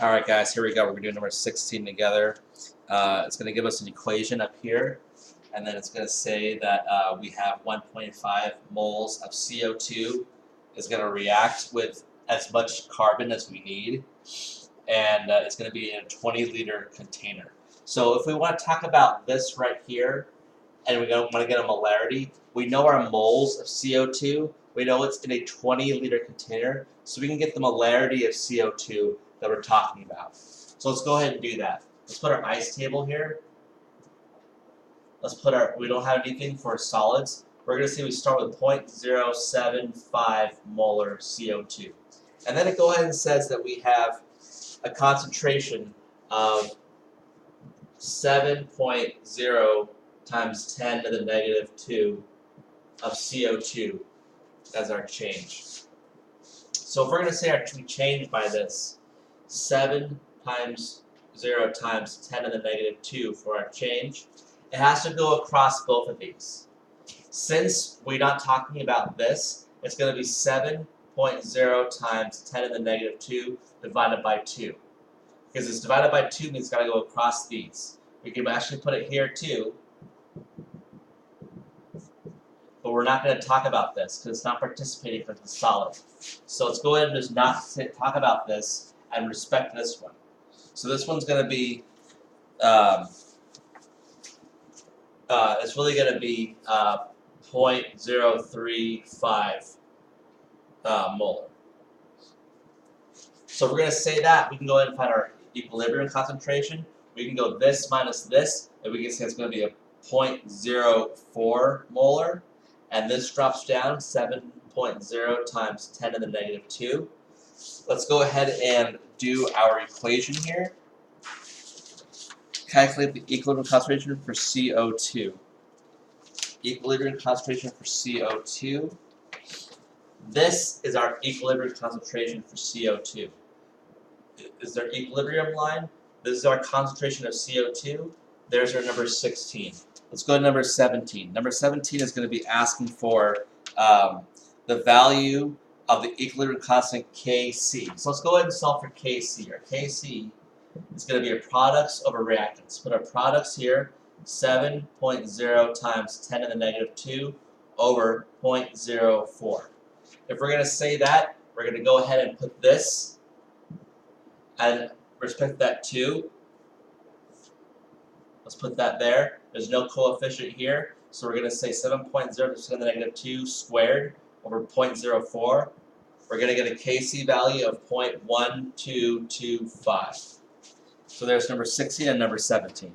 All right, guys, here we go. We're going to do number 16 together. It's going to give us an equation up here, and then it's going to say that we have 1.5 moles of CO2 is going to react with as much carbon as we need, and it's going to be in a 20-liter container. So if we want to talk about this right here, and we want to get a molarity, we know our moles of CO2. We know it's in a 20-liter container, so we can get the molarity of CO2 that we're talking about. So let's go ahead and do that. Let's put our ice table here. Let's put we don't have anything for solids. We're going to say we start with 0.075 molar CO2. And then it go ahead and says that we have a concentration of 7.0 times 10 to the negative 2 of CO2 as our change. So if we're going to say we change by this, 7 times 0 times 10 to the negative 2 for our change, it has to go across both of these. Since we're not talking about this, it's going to be 7.0 times 10 to the negative 2 divided by 2. Because it's divided by 2 means it's got to go across these. We can actually put it here too, but we're not going to talk about this because it's not participating because it's solid. So let's go ahead and just not talk about this and respect this one. So this one's going to be, it's really going to be 0.035 molar. So if we're going to say that, we can go ahead and find our equilibrium concentration. We can go this minus this, and we can say it's going to be a 0.04 molar. And this drops down 7.0 times 10 to the negative 2. Let's go ahead and do our equation here. Calculate the equilibrium concentration for CO2. Equilibrium concentration for CO2. This is our equilibrium concentration for CO2. Is there equilibrium line? This is our concentration of CO2. There's our number 16. Let's go to number 17. Number 17 is going to be asking for the value of the equilibrium constant Kc. So let's go ahead and solve for Kc. Our Kc is going to be our products over reactants. Put our products here, 7.0 times 10 to the negative 2 over 0.04. If we're going to say that, we're going to go ahead and put this and respect that 2. Let's put that there. There's no coefficient here, so we're going to say 7.0 to the negative 2 squared over 0.04. We're going to get a Kc value of 0.1225. So there's number 16 and number 17.